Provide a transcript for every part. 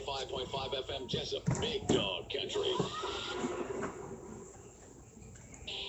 105.5 FM Jessup, Big Dog Country.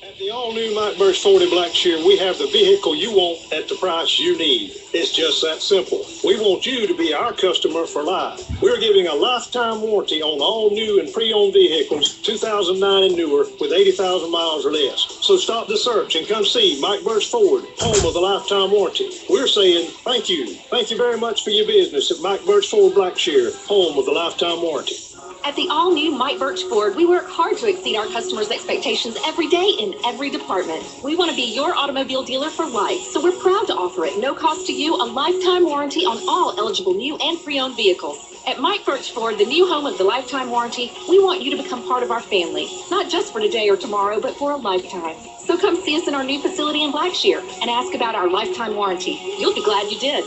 At the all-new Mike Birch Ford in Blackshear, we have the vehicle you want at the price you need. It's just that simple. We want you to be our customer for life. We're giving a lifetime warranty on all new and pre-owned vehicles, 2009 and newer, with 80,000 miles or less. So stop the search and come see Mike Birch Ford, home of the lifetime warranty. We're saying thank you. Thank you very much for your business at Mike Birch Ford Blackshear, home of the lifetime warranty. At the all-new Mike Birch Ford, we work hard to exceed our customers' expectations every day in every department. We want to be your automobile dealer for life, so we're proud to offer at no cost to you a lifetime warranty on all eligible new and pre-owned vehicles. At Mike Birch Ford, the new home of the lifetime warranty, we want you to become part of our family, not just for today or tomorrow, but for a lifetime. So come see us in our new facility in Blackshear and ask about our lifetime warranty. You'll be glad you did.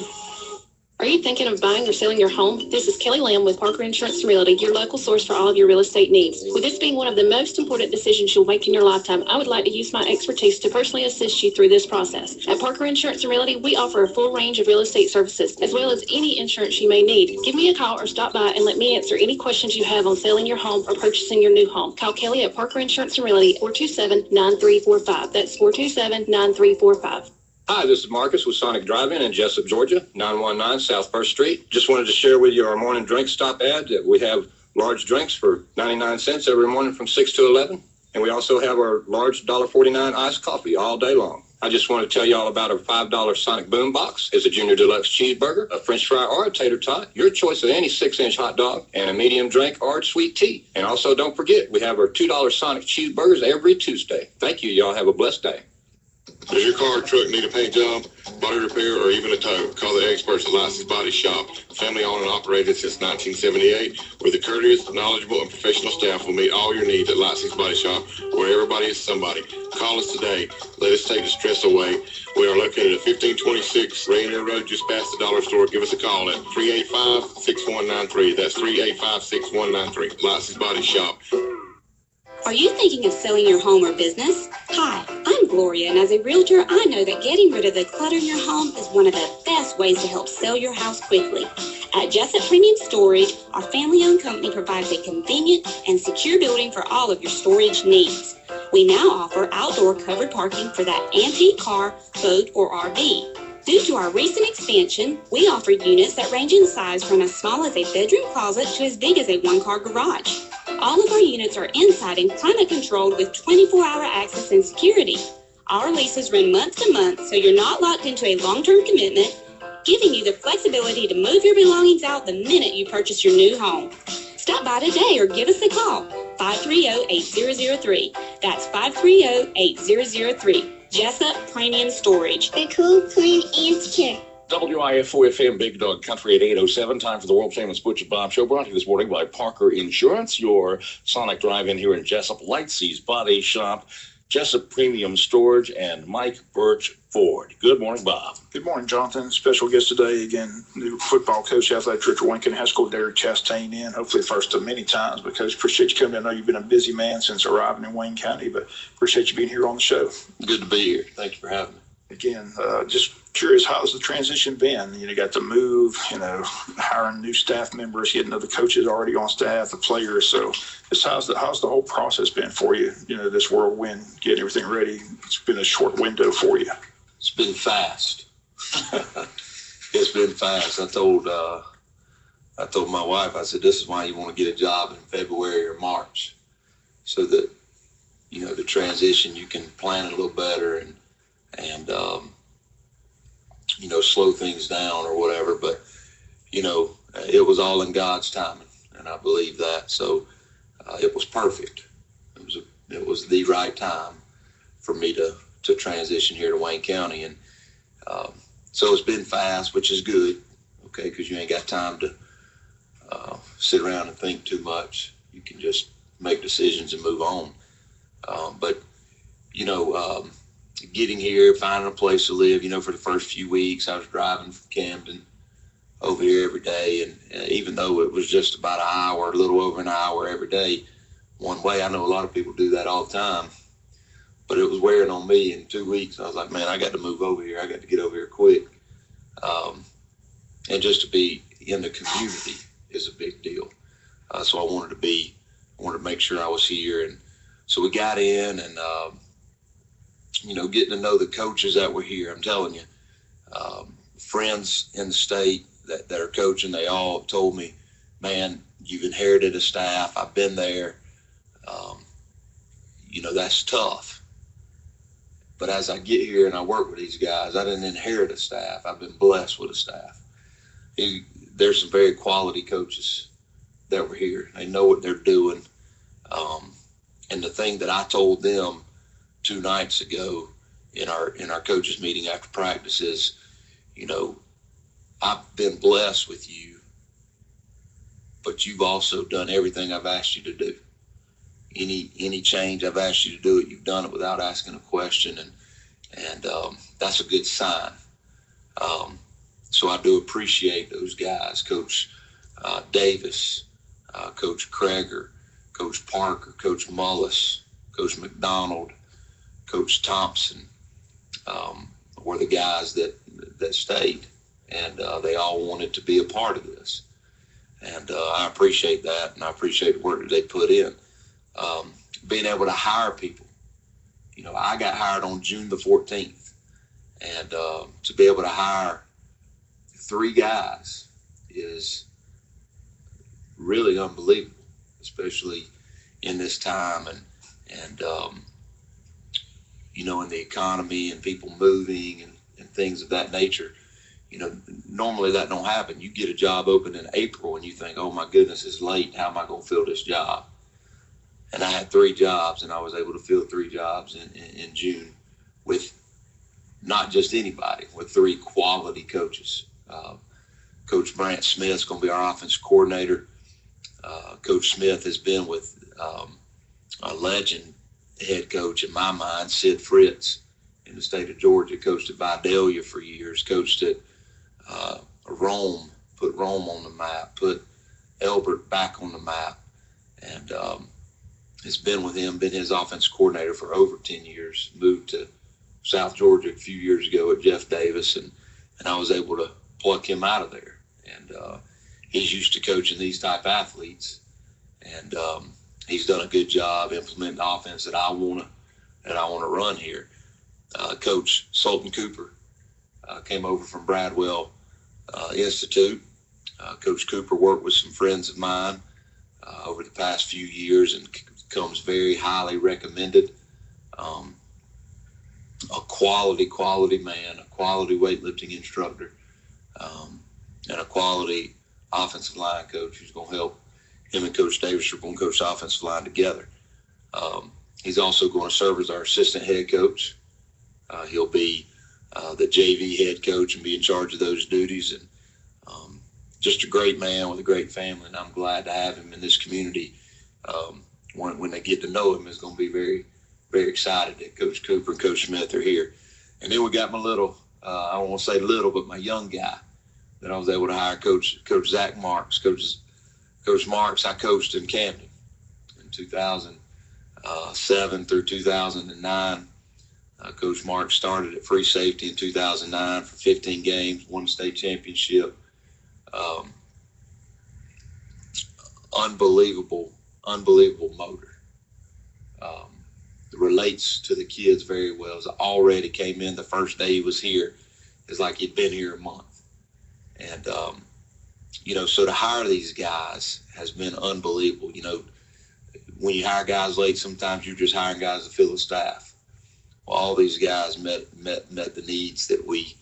Are you thinking of buying or selling your home? This is Kelly Lamb with Parker Insurance and Realty, your local source for all of your real estate needs. With this being one of the most important decisions you'll make in your lifetime, I would like to use my expertise to personally assist you through this process. At Parker Insurance and Realty, we offer a full range of real estate services, as well as any insurance you may need. Give me a call or stop by and let me answer any questions you have on selling your home or purchasing your new home. Call Kelly at Parker Insurance and Realty, 427-9345. That's 427-9345. Hi, this is Marcus with Sonic Drive-In in Jessup, Georgia, 919 South 1st Street. Just wanted to share with you our morning drink stop ad that we have large drinks for 99 cents every morning from 6 to 11. And we also have our large $1.49 iced coffee all day long. I just want to tell you all about our $5 Sonic Boom Box. It's a Junior Deluxe cheeseburger, a French fry, or a tater tot, your choice of any 6-inch hot dog, and a medium drink or sweet tea. And also don't forget, we have our $2 Sonic cheeseburgers every Tuesday. Thank you. Y'all have a blessed day. Does your car or truck need a paint job, body repair, or even a tow? Call the experts at Licensed Body Shop, family owned and operated since 1978, where the courteous, knowledgeable, and professional staff will meet all your needs at Licensed Body Shop, where everybody is somebody. Call us today. Let us take the stress away. We are located at 1526 Rainier Road, just past the dollar store. Give us a call at 385-6193. That's 385-6193. Licensed Body Shop. Are you thinking of selling your home or business? Hi, I'm Gloria, and as a realtor, I know that getting rid of the clutter in your home is one of the best ways to help sell your house quickly. At Jessup Premium Storage, our family-owned company provides a convenient and secure building for all of your storage needs. We now offer outdoor covered parking for that antique car, boat, or RV. Due to our recent expansion, we offer units that range in size from as small as a bedroom closet to as big as a one-car garage. All of our units are inside and climate controlled with 24-hour access and security. Our leases run month to month, so you're not locked into a long-term commitment, giving you the flexibility to move your belongings out the minute you purchase your new home. Stop by today or give us a call, 530-8003. That's 530-8003. Jessup Premium Storage. They're cool, clean, and secure. WIFO-FM Big Dog Country at 8:07. Time for the world-famous Butch and Bob Show, brought to you this morning by Parker Insurance, your Sonic Drive-In here in Jessup, Lightseas Body Shop, Jessup Premium Storage, and Mike Birch Ford. Good morning, Bob. Good morning, Jonathan. Special guest today, again, new football coach, athletic director, Wayne County High School, Derek Chastain in. Hopefully first of many times, because appreciate you coming in. I know you've been a busy man since arriving in Wayne County, but appreciate you being here on the show. Good to be here. Thank you for having me. Again, just curious, how's the transition been? You got to move, hiring new staff members, getting other coaches already on staff, the players. So just how's the whole process been for you? This whirlwind, getting everything ready. It's been a short window for you. It's been fast. It's been fast. I told my wife, I said, this is why you want to get a job in February or March, so that, the transition, you can plan it a little better and slow things down or whatever. But, it was all in God's timing, and I believe that. So it was perfect. It was the right time for me to transition here to Wayne County. And so it's been fast, which is good, okay, because you ain't got time to sit around and think too much. You can just make decisions and move on. But getting here, finding a place to live, for the first few weeks, I was driving from Camden over here every day. And even though it was just about an hour, a little over an hour every day, one way, I know a lot of people do that all the time, but it was wearing on me. In 2 weeks, I was like, man, I got to move over here. I got to get over here quick. And just to be in the community, is a big deal. So I wanted to make sure I was here. And so we got in and, getting to know the coaches that were here. I'm telling you, friends in the state that are coaching, they all told me, man, you've inherited a staff. I've been there. That's tough. But as I get here and I work with these guys, I didn't inherit a staff. I've been blessed with a staff. There's some very quality coaches that were here. They know what they're doing. And the thing that I told them 2 nights ago in our coaches meeting after practice is, I've been blessed with you, but you've also done everything I've asked you to do. Any change I've asked you to do it, you've done it without asking a question, and that's a good sign. So I do appreciate those guys, Coach Davis, Coach Kreger, Coach Parker, Coach Mullis, Coach McDonald, Coach Thompson, were the guys that stayed, and they all wanted to be a part of this. And I appreciate that, and I appreciate the work that they put in. Being able to hire people. I got hired on June the 14th, and to be able to hire 3 guys is really unbelievable, especially in this time and in the economy and people moving and things of that nature. Normally that don't happen. You get a job open in April and you think, oh my goodness, it's late. How am I going to fill this job? And I had 3 jobs, and I was able to fill 3 jobs in June with not just anybody, with 3 quality coaches. Coach Brant Smith's going to be our offense coordinator. Coach Smith has been with a legend head coach in my mind, Sid Fritz, in the state of Georgia. Coached at Vidalia for years, coached at Rome, put Rome on the map, put Elbert back on the map, and has been with him, been his offense coordinator for over 10 years, moved to South Georgia a few years ago at Jeff Davis, and I was able to pluck him out of there. And he's used to coaching these type athletes, and he's done a good job implementing the offense that I want to run here. Coach Sultan Cooper came over from Bradwell Institute. Coach Cooper worked with some friends of mine over the past few years and comes very highly recommended. A quality man, a quality weightlifting instructor, and a quality offensive line coach who's going to help. Him and Coach Davis are going to coach the offensive line together. He's also going to serve as our assistant head coach. He'll be the JV head coach and be in charge of those duties. And just a great man with a great family, and I'm glad to have him in this community. When they get to know him, is going to be very, very excited that Coach Cooper and Coach Smith are here. And then we got my little, I don't want to say little, but my young guy that I was able to hire, Coach Zach Marks. Coach Marks, I coached in Camden in 2007 through 2009. Coach Marks started at free safety in 2009 for 15 games, won the state championship. Unbelievable motor. Relates to the kids very well. As I already came in the first day he was here, it's like he'd been here a month. And, so to hire these guys has been unbelievable. When you hire guys late, sometimes you're just hiring guys to fill the staff. Well, all these guys met the needs that we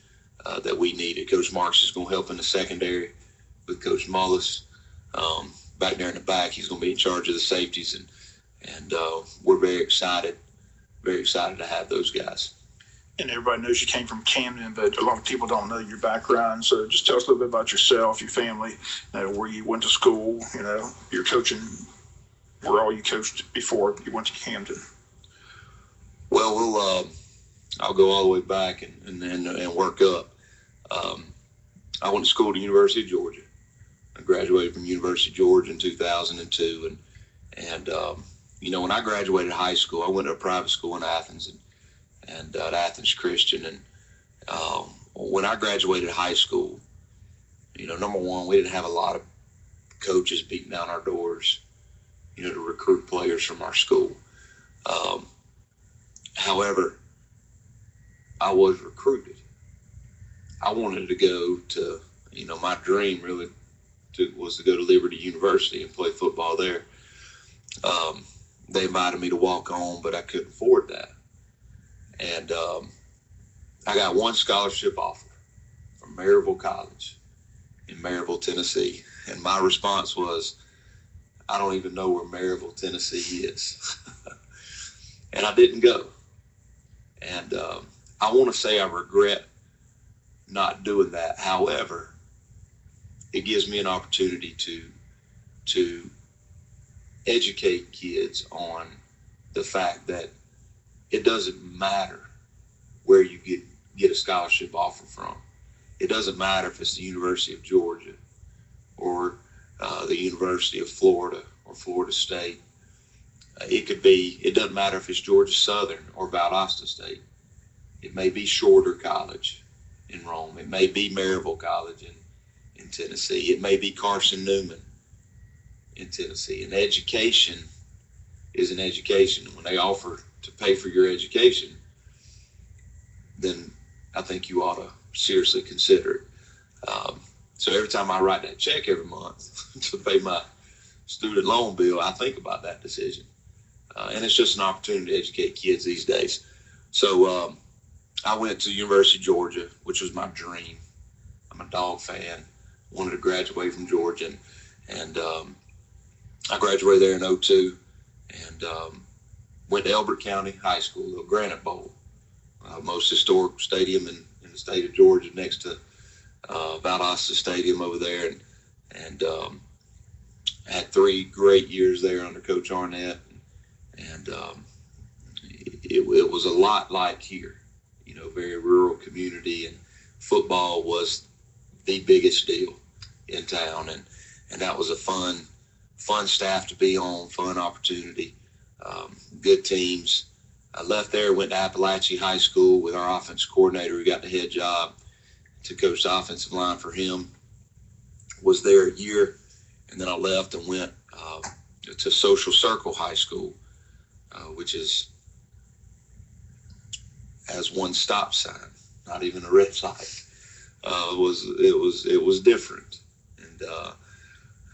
needed. Coach Marks is going to help in the secondary with Coach Mullis. Back there in the back, he's going to be in charge of the safeties, and we're very excited to have those guys. And everybody knows you came from Camden, but a lot of people don't know your background. So just tell us a little bit about yourself, your family, where you went to school, your coaching, where all you coached before you went to Camden. Well, I'll go all the way back and work up. I went to school at the University of Georgia. I graduated from University of Georgia in 2002, and when I graduated high school, I went to a private school in Athens and at Athens Christian. And when I graduated high school, number one, we didn't have a lot of coaches beating down our doors, to recruit players from our school. However, I was recruited. I wanted to go to, my dream really was to go to Liberty University and play football there. They invited me to walk on, but I couldn't afford that. And I got one scholarship offer from Maryville College in Maryville, Tennessee. And my response was, I don't even know where Maryville, Tennessee is. And I didn't go. And I want to say I regret not doing that. However, it gives me an opportunity to educate kids on the fact that it doesn't matter where you get a scholarship offer from. It doesn't matter if it's the University of Georgia or the University of Florida or Florida State. It doesn't matter if it's Georgia Southern or Valdosta State. It may be Shorter College in Rome. It may be Maryville College in Tennessee. It may be Carson Newman in Tennessee. And education is an education. When they offer to pay for your education, then I think you ought to seriously consider it. So every time I write that check every month to pay my student loan bill, I think about that decision. And it's just an opportunity to educate kids these days. So I went to University of Georgia, which was my dream. I'm a Dog fan. Wanted to graduate from Georgia. And I graduated there in 2002 and went to Elbert County High School, the Granite Bowl, most historic stadium in the state of Georgia, next to Valdosta Stadium over there. And had 3 great years there under Coach Arnett. And it was a lot like here, very rural community, and football was the biggest deal in town. And that was a fun staff to be on, fun opportunity, good teams. I left there, went to Appalachia High School with our offensive coordinator who got the head job to coach the offensive line for him. Was there a year, and then I left and went to Social Circle High School, which has one stop sign, not even a red light. It was different. And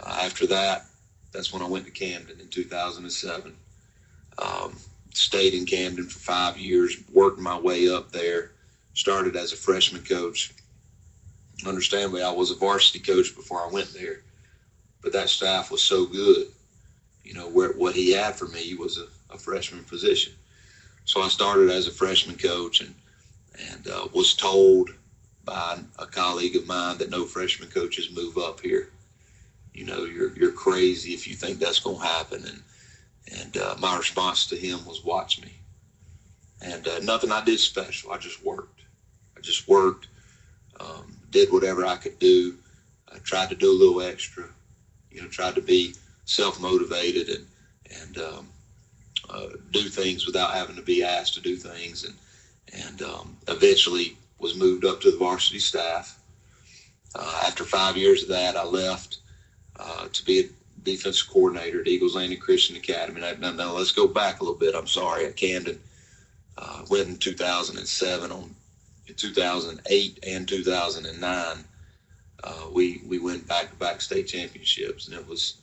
after that, that's when I went to Camden in 2007. Stayed in Camden for 5 years, worked my way up there, started as a freshman coach. Understandably, I was a varsity coach before I went there, but that staff was so good. What he had for me was a freshman position. So I started as a freshman coach and was told by a colleague of mine that no freshman coaches move up here. You're crazy if you think that's going to happen. And my response to him was, watch me. And nothing I did special. I just worked. Did whatever I could do. I tried to do a little extra, tried to be self-motivated and do things without having to be asked to do things. And eventually was moved up to the varsity staff. After 5 years of that, I left to be a defensive coordinator at Eagles Landing Christian Academy. Now let's go back a little bit. I'm sorry. At Camden, went in 2007. In 2008 and 2009, we went back-to-back state championships. And it was,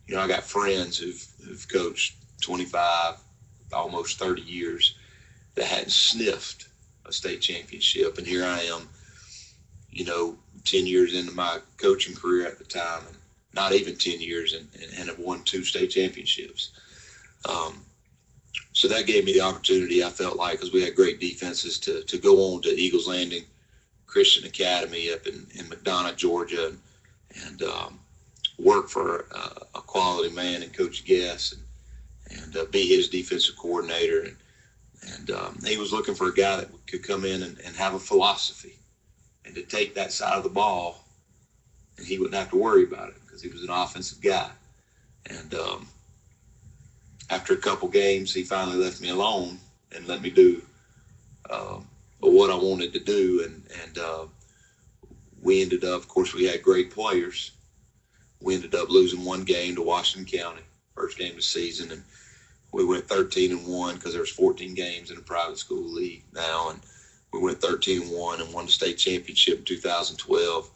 I got friends who've coached 25, almost 30 years that hadn't sniffed a state championship. And here I am, 10 years into my coaching career at the time, and not even 10 years, and have won 2 state championships. So that gave me the opportunity, I felt like, because we had great defenses, to go on to Eagles Landing Christian Academy up in McDonough, Georgia, and work for a quality man in Coach Guess, and be his defensive coordinator. And he was looking for a guy that could come in and have a philosophy and to take that side of the ball, and he wouldn't have to worry about it because he was an offensive guy. And after a couple games, he finally left me alone and let me do what I wanted to do. And we ended up, of course, we had great players, We ended up losing one game to Washington County, first game of the season, and we went 13-1 because there's 14 games in a private school league now, and we went 13-1 and won the state championship in 2012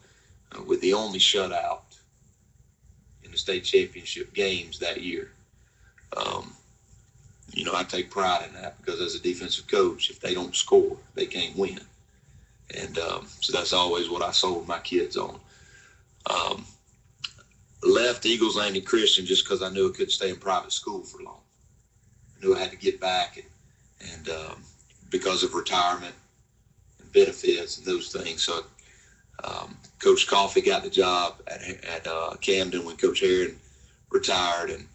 with the only shutout in the state championship games that year. I take pride in that because as a defensive coach, if they don't score, they can't win. And so that's always what I sold my kids on. Left Eagles Landing Christian just because I knew I couldn't stay in private school for long. I knew I had to get back, and because of retirement and benefits and those things. So Coach Coffey got the job at Camden when Coach Herron retired, and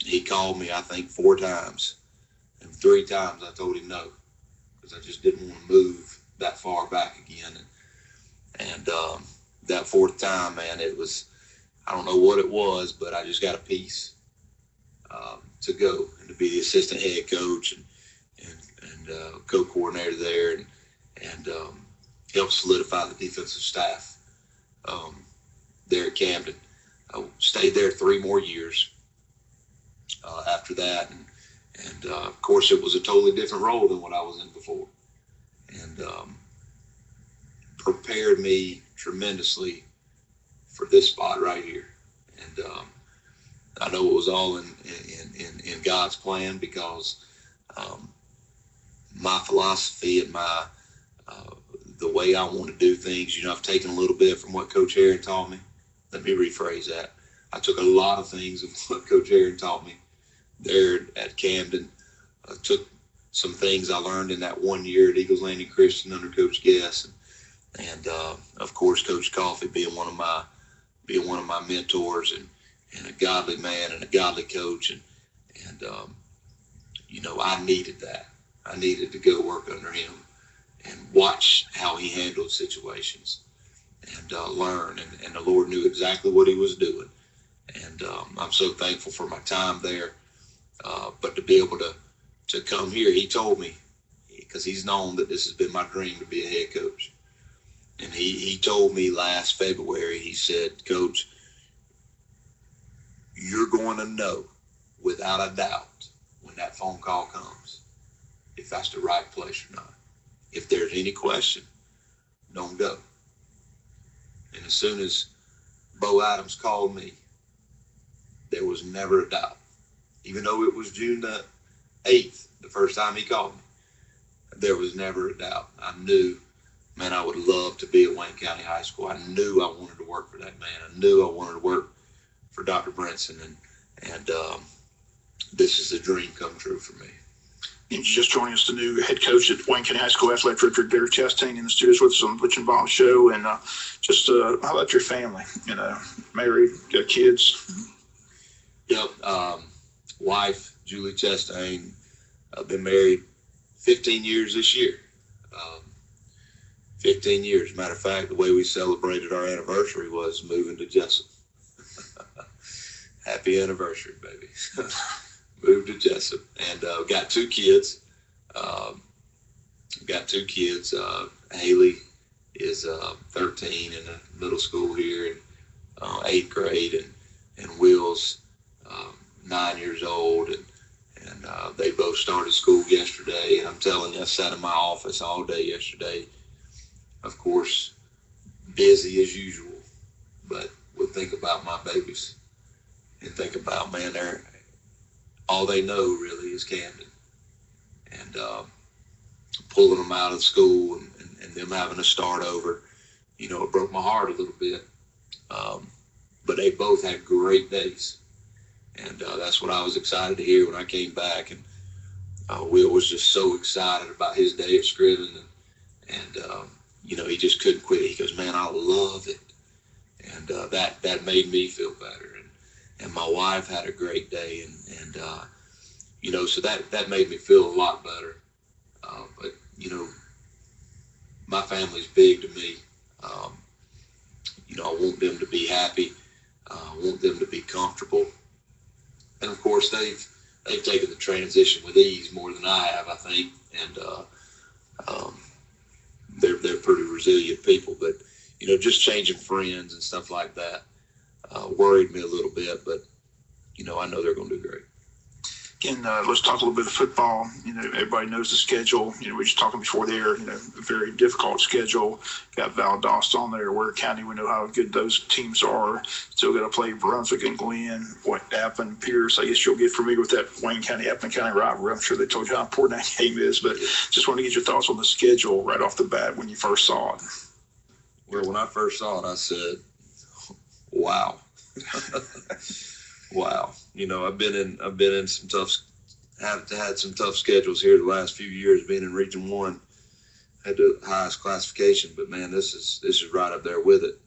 he called me, I think, 4 times, and 3 times I told him no because I just didn't want to move that far back again. And that 4th time, man, it was, I don't know what it was, but I just got a piece to go and to be the assistant head coach and co-coordinator there, and help solidify the defensive staff there at Camden. I stayed there 3 more years after that, and of course it was a totally different role than what I was in before, and prepared me tremendously for this spot right here. And I know it was all in God's plan because my philosophy and my the way I want to do things, I've taken a little bit from what Coach Herron taught me. Let me rephrase that. I took a lot of things of what Coach Herron taught me there at Camden. I took some things I learned in that 1 year at Eagles Landing Christian under Coach Guess, and of course Coach Coffey being one of my mentors, and a godly man and a godly coach, and I needed that. I needed to go work under him and watch how he handled situations and learn, and the Lord knew exactly what he was doing, and I'm so thankful for my time there. But to be able to come here, he told me, because he's known that this has been my dream to be a head coach. And he told me last February, he said, Coach, you're going to know without a doubt when that phone call comes if that's the right place or not. If there's any question, don't go. And as soon as Bo Adams called me, there was never a doubt. Even though it was June the 8th, the first time he called me, there was never a doubt. I knew, man, I would love to be at Wayne County High School. I knew I wanted to work for that man. I knew I wanted to work for Dr. Brinson, and this is a dream come true for me. And just joining us, the new head coach at Wayne County High School Athletic Director Derek Chastain in the studios with us on the Butch and Bob Show. And just how about your family? Married, got kids? Yep. Wife, Julie Chastain. I've been married 15 years this year. 15 years. Matter of fact, the way we celebrated our anniversary was moving to Jessup. Happy anniversary, baby. Moved to Jessup, and got 2 kids. Haley is 13 in the middle school here in 8th grade, and Will's 9 years old, and they both started school yesterday. And I'm telling you, I sat in my office all day yesterday. Of course, busy as usual, but would think about my babies and think about, man, all they know really is Camden, and pulling them out of school and them having to start over, it broke my heart a little bit, but they both had great days, and that's what I was excited to hear when I came back. And Will was just so excited about his day at Scriven, and he just couldn't quit. He goes, man, I love it, and that made me feel better. And my wife had a great day, and so that made me feel a lot better. But my family's big to me. I want them to be happy. I want them to be comfortable. And of course, they've taken the transition with ease more than I have, I think. And they're pretty resilient people. But just changing friends and stuff like that. worried me a little bit, but I know they're going to do great. Again, let's talk a little bit of football. Everybody knows the schedule. We were just talking before there, a very difficult schedule. Got Valdosta on there, Ware County. We know how good those teams are. Still got to play Brunswick and Glenn, Appleton, Pierce. I guess you'll get familiar with that Wayne County, Appleton County rivalry. I'm sure they told you how important that game is, but just want to get your thoughts on the schedule right off the bat when you first saw it. Well, when I first saw it, I said, wow. Wow. I've been in some had some tough schedules here the last few years, being in Region 1, had the highest classification, but man, this is right up there with it.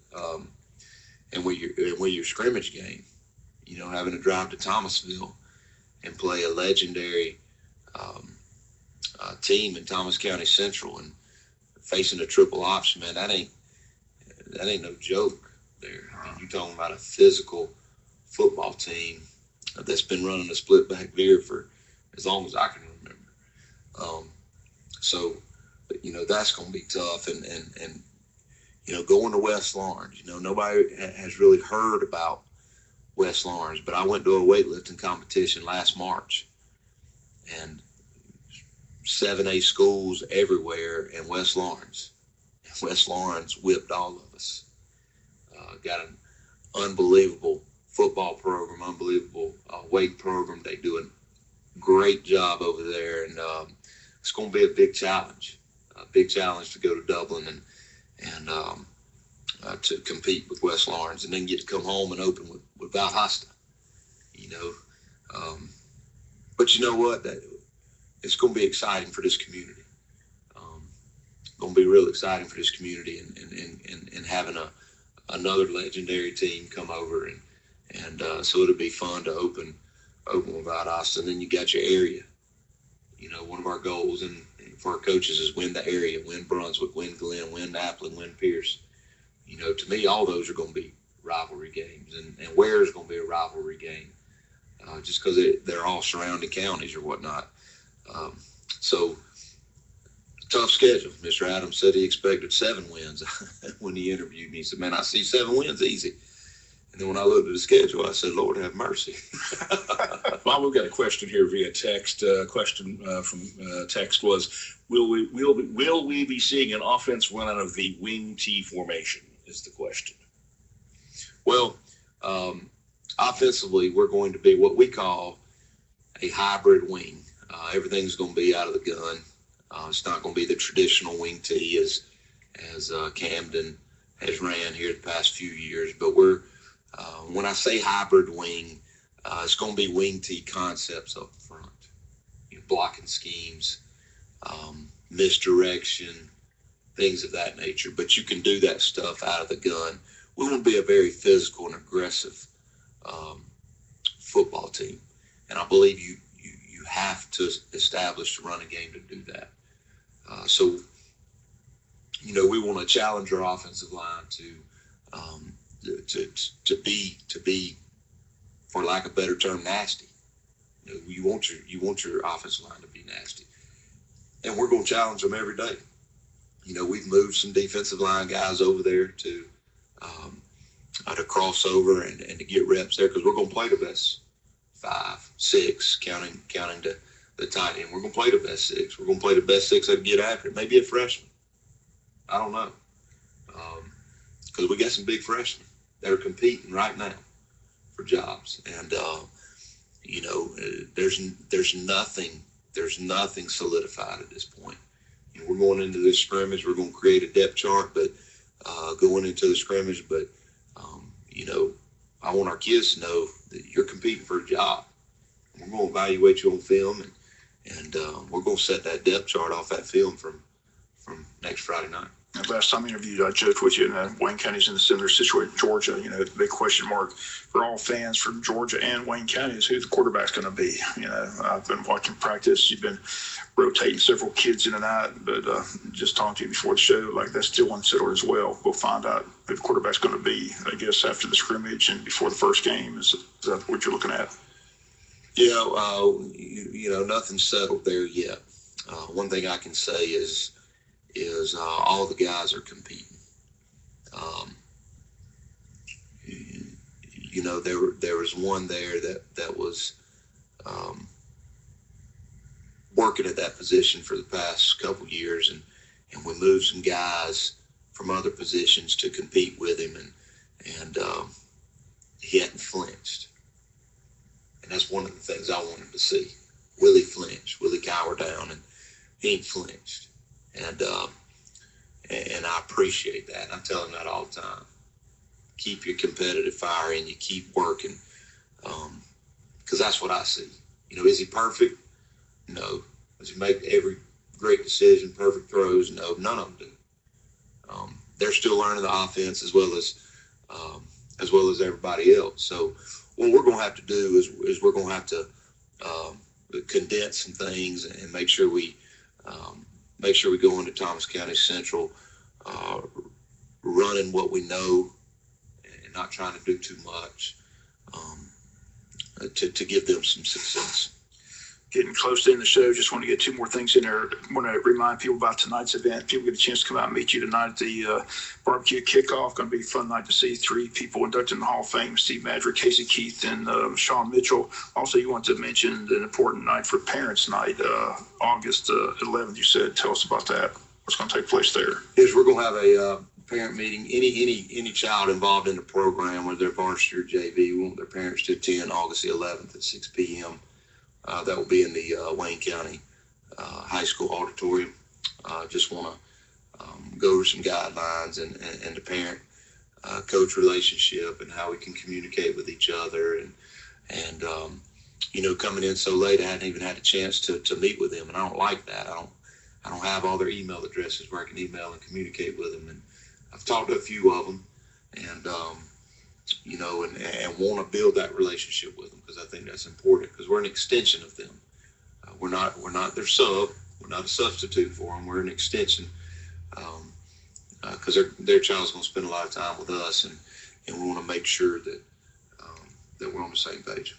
And with your scrimmage game, having to drive to Thomasville and play a legendary team in Thomas County Central and facing a triple option, man, that ain't no joke there. I mean, you're talking about a physical football team that's been running a split back veer for as long as I can remember. So that's going to be tough. And going to West Lawrence, nobody has really heard about West Lawrence, but I went to a weightlifting competition last March, and 7A schools everywhere in West Lawrence. West Lawrence whipped all of us. Got an unbelievable football program, unbelievable weight program. They do a great job over there, and it's going to be a big challenge to go to Dublin and to compete with West Lawrence, and then get to come home and open with Valdosta. But you know what? It's going to be exciting for this community. Going to be real exciting for this community, and having another legendary team come over, and so it'll be fun to open with Valdosta. And then you got your area. One of our goals and for our coaches is win the area, win Brunswick, win Glenn, win Appleton, win Pierce. To me, all those are going to be rivalry games, and Ware is going to be a rivalry game, just because they're all surrounding counties or whatnot. So tough schedule. Mr. Adams said he expected 7 wins when he interviewed me. He said, man, I see 7 wins easy. And then when I looked at the schedule, I said, Lord have mercy. Bob, we've got a question here via text. Question from text was, will we be seeing an offense run out of the wing T formation is the question. Well, offensively, we're going to be what we call a hybrid wing. Everything's going to be out of the gun. It's not going to be the traditional wing T as Camden has ran here the past few years. But when I say hybrid wing, it's going to be wing T concepts up front. Blocking schemes, misdirection, things of that nature. But you can do that stuff out of the gun. We want to be a very physical and aggressive football team. And I believe you have to establish the running game to do that. So we want to challenge our offensive line to be, for lack of a better term, nasty. You want your offensive line to be nasty, and we're going to challenge them every day. We've moved some defensive line guys over there to cross over and to get reps there, because we're going to play the best 5, 6, counting to the tight end. We're going to play the best 6. We're going to play the best 6 that can get after it. Maybe a freshman. I don't know. Because we got some big freshmen that are competing right now for jobs. And, there's nothing solidified at this point. We're going into this scrimmage. We're going to create a depth chart, but going into the scrimmage. But, I want our kids to know that you're competing for a job. We're going to evaluate you on film, and we're going to set that depth chart off that film from next Friday night. Last time I interviewed, I joked with you, and Wayne County's in the similar situation with Georgia. The big question mark for all fans from Georgia and Wayne County is who the quarterback's going to be. I've been watching practice. You've been rotating several kids in and out, but just talking to you before the show, that's still unsettled as well. We'll find out who the quarterback's going to be, I guess, after the scrimmage and before the first game. Is that what you're looking at? Yeah, nothing's settled there yet. One thing I can say is all the guys are competing. know, there was one there that was working at that position for the past couple years, and we moved some guys from other positions to compete with him, and he hadn't flinched. And that's one of the things I wanted to see. Will he flinch? Will he cower down? And he ain't flinched. And I appreciate that. And I tell him that all the time. Keep your competitive fire in you. Keep working. Because that's what I see. You know, is he perfect? No. Does he make every great decision, perfect throws? No, none of them do. They're still learning the offense as well as everybody else. So what we're going to have to do is we're going to have to condense some things and make sure we go into Thomas County Central running what we know and not trying to do too much to give them some success. Getting close to the end of the show, just want to get two more things in there. I want to remind people about tonight's event. People get a chance to come out and meet you tonight at the barbecue kickoff. Going to be a fun night to see three people inducted in the Hall of Fame: Steve Madrick, Casey Keith, and Sean Mitchell. Also, you want to mention an important night for Parents Night, August 11th. You said, tell us about that. What's going to take place there? Is we're going to have a parent meeting. Any child involved in the program, whether they're varsity or JV, we want their parents to attend August the 11th at 6 p.m. That will be in the Wayne County High School auditorium. Just want to go over some guidelines and the parent-coach relationship and how we can communicate with each other. And you know, coming in so late, I hadn't even had a chance to meet with them, and I don't like that. I don't have all their email addresses where I can email and communicate with them. And I've talked to a few of them, and you know, and want to build that relationship with them, because I think that's important, because we're an extension of them. We're not their sub. We're not a substitute for them. We're an extension, because their child's going to spend a lot of time with us, and we want to make sure that we're on the same page.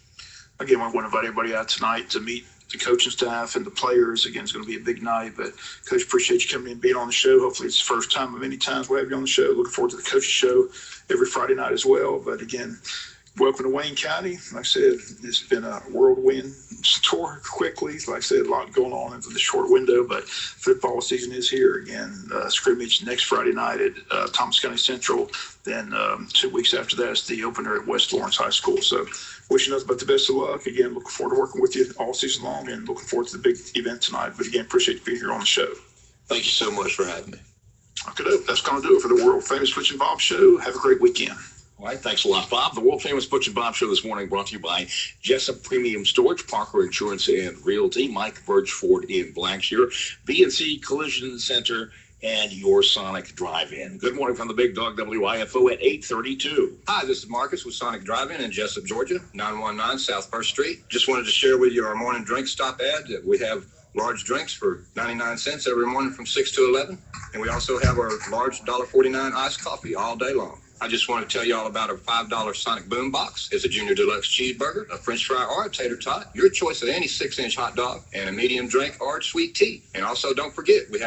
Again, we want to invite everybody out tonight to meet the coaching staff and the players. Again, it's going to be a big night, but Coach, appreciate you coming in and being on the show. Hopefully it's the first time of many times we'll have you on the show. Looking forward to the coaching show every Friday night as well. But again, welcome to Wayne County. Like I said, it's been a whirlwind tour quickly. Like I said, a lot going on into the short window, but football season is here again. Scrimmage next Friday night at Thomas County Central. Then 2 weeks after that is the opener at West Lawrence High School. So wishing us but the best of luck. Again, looking forward to working with you all season long, and looking forward to the big event tonight. But again, appreciate you being here on the show. Thank you so much for having me. Okay, that's going to do it for the world famous Butch and Bob Show. Have a great weekend. All right, thanks a lot, Bob. The world-famous Butch and Bob Show this morning brought to you by Jessup Premium Storage, Parker Insurance and Realty, Mike Birchford in Blackshear, B&C Collision Center, and your Sonic Drive-In. Good morning from the Big Dog WIFO at 8:32. Hi, this is Marcus with Sonic Drive-In in Jessup, Georgia, 919 South 1st Street. Just wanted to share with you our morning drink stop ad that we have large drinks for 99 cents every morning from 6 to 11. And we also have our large $1.49 iced coffee all day long. I just want to tell you all about our $5 Sonic Boom Box. It's a Junior Deluxe cheeseburger, a French fry, or a tater tot, your choice of any 6-inch hot dog, and a medium drink or sweet tea. And also, don't forget, we have